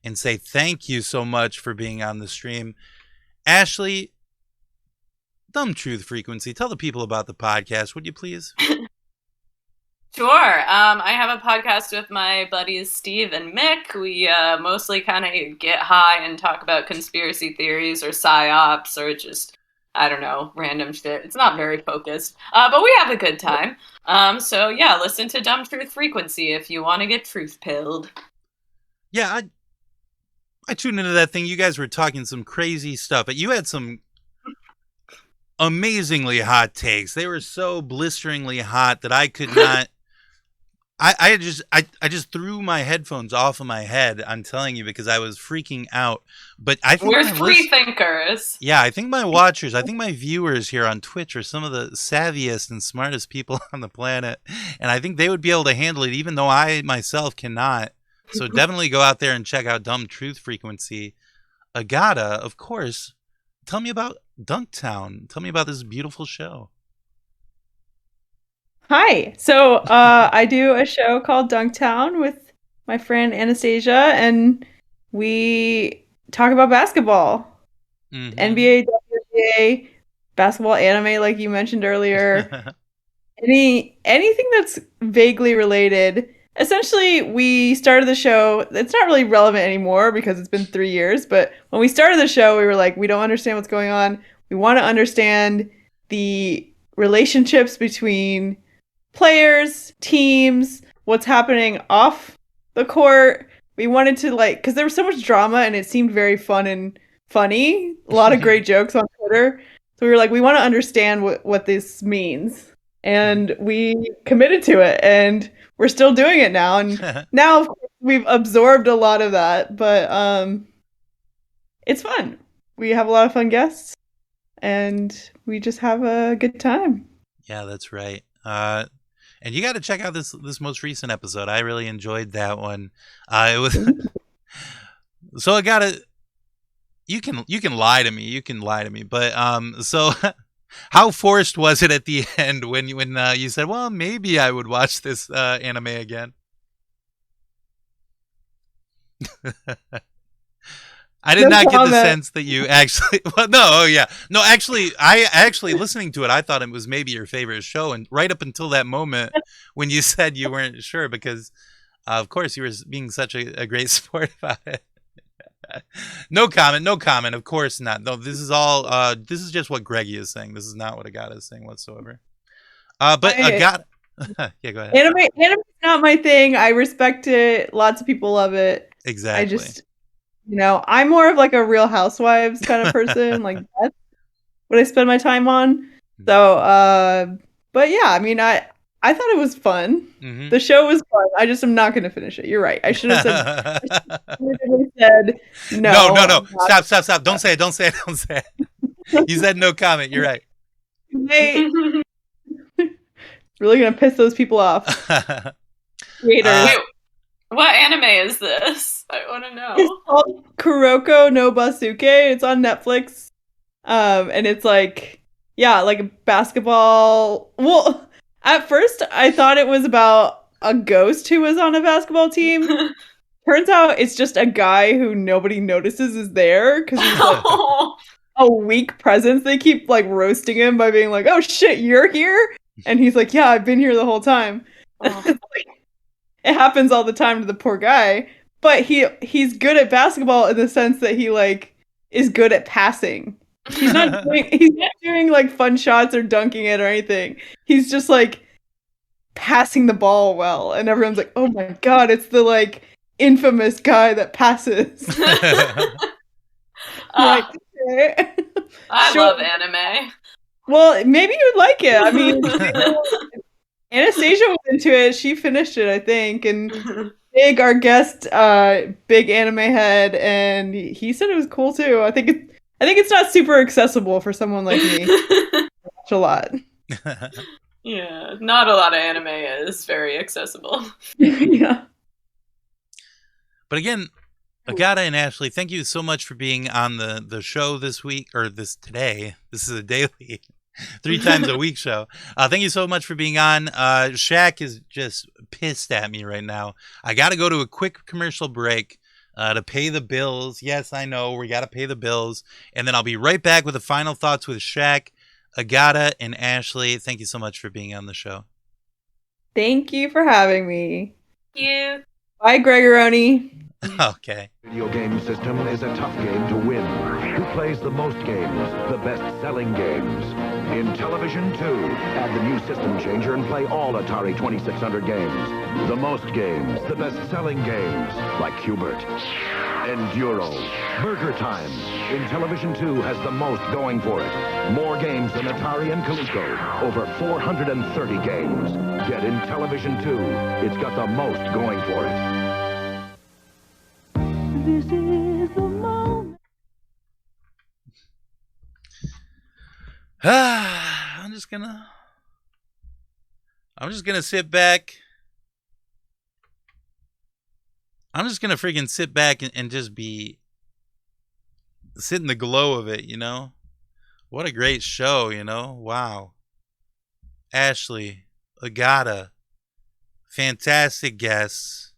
and say thank you so much for being on the stream. Ashley, Dumb Truth Frequency, tell the people about the podcast, would you please? Sure. I have a podcast with my buddies Steve and Mick. We mostly kind of get high and talk about conspiracy theories or psyops or just, I don't know, random shit. It's not very focused, but we have a good time. So yeah, listen to Dumb Truth Frequency if you want to get truth pilled. Yeah, I tuned into that thing. You guys were talking some crazy stuff, but you had some amazingly hot takes. They were so blisteringly hot that I could not. I just threw my headphones off of my head. I'm telling you, because I was freaking out. But I think we're free thinkers. Yeah, I think my watchers, I think my viewers here on Twitch are some of the savviest and smartest people on the planet, and I think they would be able to handle it, even though I myself cannot. So definitely go out there and check out Dumb Truth Frequency. Agata, of course. Tell me about Dunktown. Tell me about this beautiful show. Hi. So I do a show called Dunktown with my friend Anastasia, and we talk about basketball. Mm-hmm. NBA, WNBA, basketball, anime, like you mentioned earlier. Anything that's vaguely related. Essentially, we started the show. It's not really relevant anymore because it's been 3 years. But when we started the show, we were like, we don't understand what's going on. We want to understand the relationships between players, teams, what's happening off the court. We wanted to because there was so much drama and it seemed very fun and funny. A lot of great jokes on Twitter. So we were like, we want to understand what this means. And we committed to it, and we're still doing it now. And now, of course, we've absorbed a lot of that, but it's fun. We have a lot of fun guests, and we just have a good time. Yeah, that's right. And you got to check out this most recent episode. I really enjoyed that one. It was so I gotta. You can lie to me. You can lie to me. But so how forced was it at the end when you said, well, maybe I would watch this anime again? I did not get the sense that you actually. Well, no, oh yeah, no. Actually, listening to it, I thought it was maybe your favorite show, and right up until that moment when you said you weren't sure, because of course you were being such a great sport about it. No comment. Of course not. No, this is all. This is just what Greggy is saying. This is not what Agata is saying whatsoever. But Agata. Yeah, go ahead. Anime is not my thing. I respect it. Lots of people love it. Exactly. I just. I'm more of like a Real Housewives kind of person. Like that's what I spend my time on. So, but yeah, I mean, I thought it was fun. Mm-hmm. The show was fun. I just am not going to finish it. You're right. I should have said no. No. Stop. Don't say it. You said no comment. You're right. Hey. Really going to piss those people off. Haters. What anime is this? I want to know. It's called Kuroko no Basuke. It's on Netflix. And it's like a basketball. Well, at first I thought it was about a ghost who was on a basketball team. Turns out it's just a guy who nobody notices is there because he's like how weak presence they keep like roasting him by being like, "Oh shit, you're here," and he's like, "Yeah, I've been here the whole time." It happens all the time to the poor guy, but he's good at basketball in the sense that he like is good at passing. He's not doing like fun shots or dunking it or anything. He's just like passing the ball well, and everyone's like, "Oh my god, it's the like infamous guy that passes." Like, okay. I love anime. Well, maybe you'd like it. I mean, Anastasia was into it. She finished it, I think, and our guest, big anime head, and he said it was cool too. I think it's not super accessible for someone like me. Watch a lot. Yeah, not a lot of anime is very accessible. Yeah. But again, Agata and Ashley, thank you so much for being on the show this week, or today. This is a daily, 3 times a week show. Thank you so much for being on. Shaq is just pissed at me right now. I got to go to a quick commercial break to pay the bills. Yes, I know, we got to pay the bills. And then I'll be right back with the final thoughts with Shaq, Agata, and Ashley. Thank you so much for being on the show. Thank you for having me. Thank you. Bye, Gregoroni. Okay. Video game system is a tough game to win. Who plays the most games, the best-selling games? In Television 2, add the new system changer and play all Atari 2600 games. The most games, the best-selling games, like Hubert, Enduro, Burger Time. In Television 2 has the most going for it. More games than Atari and Coleco. Over 430 games. Get in Television 2. It's got the most going for it. This is the moment. I'm just gonna sit back. I'm just gonna freaking sit back and just sit in the glow of it, you know? What a great show, you know? Wow. Ashley, Agata, fantastic guests.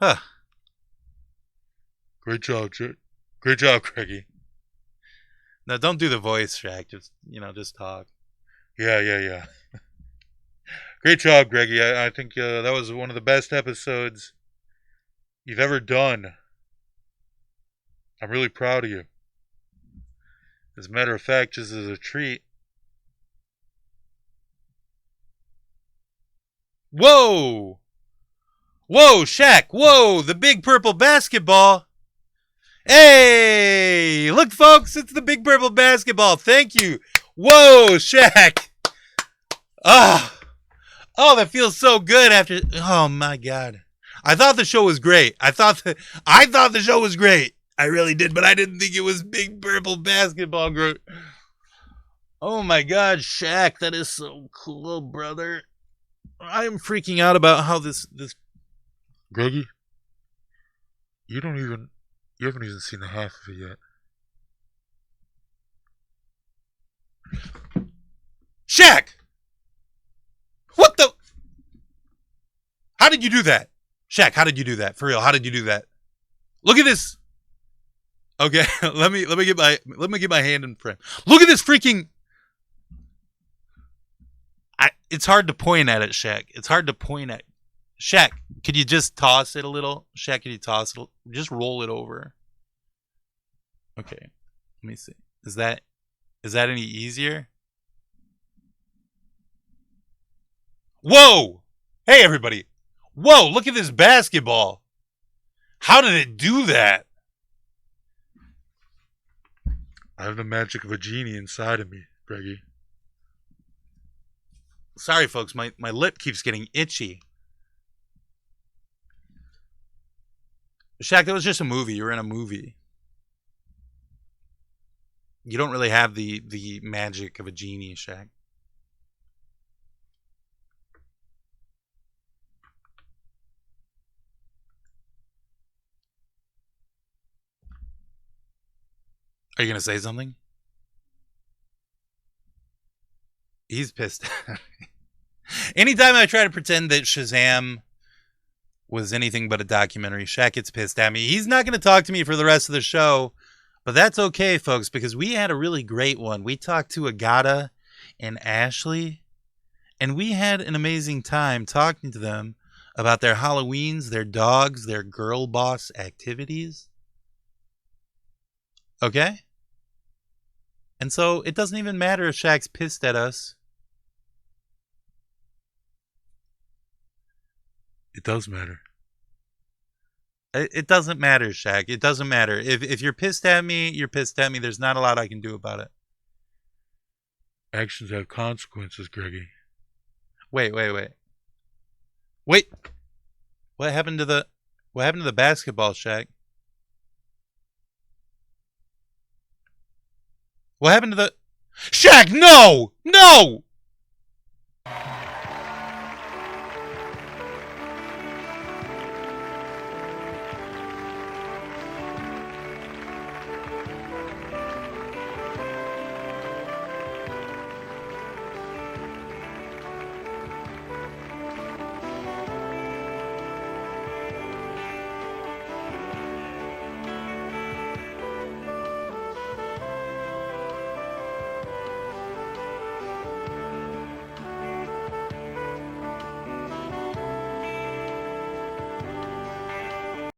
Huh. Great job, Greggy. No, don't do the voice, Shaq. Just talk. Yeah. Great job, Greggy. I think that was one of the best episodes you've ever done. I'm really proud of you. As a matter of fact, just as a treat. Whoa! Whoa, Shaq! Whoa! The big purple basketball! Hey! Look, folks, it's the big purple basketball. Thank you. Whoa, Shaq! Oh, that feels so good after. Oh my God! I thought the show was great. I thought the show was great. I really did, but I didn't think it was big purple basketball group. Oh my God, Shaq, that is so cool, brother. I am freaking out about how this. Greggy, you haven't even seen the half of it yet. Shaq! What the? How did you do that? Shaq, how did you do that? For real, how did you do that? Look at this. Okay, let me get my hand in frame. Look at this freaking. It's hard to point at it, Shaq. It's hard to point at. Shaq, could you just toss it a little? Shaq, could you toss it? Just roll it over. Okay, let me see. Is that any easier? Whoa! Hey, everybody. Whoa, look at this basketball. How did it do that? I have the magic of a genie inside of me, Greggy. Sorry, folks. My lip keeps getting itchy. Shaq, that was just a movie. You were in a movie. You don't really have the magic of a genie, Shaq. Are you going to say something? He's pissed. Anytime I try to pretend that Shazam was anything but a documentary, Shaq gets pissed at me. He's not going to talk to me for the rest of the show But that's okay, folks, because we had a really great one. We talked to Agata and Ashley, and we had an amazing time talking to them about their Halloweens, their dogs, their girl boss activities. Okay? And so it doesn't even matter if Shaq's pissed at us. It does matter. It doesn't matter, Shaq. It doesn't matter. If you're pissed at me, you're pissed at me. There's not a lot I can do about it. Actions have consequences, Greggy. Wait. What happened to the basketball, Shaq? What happened to the Shaq? No!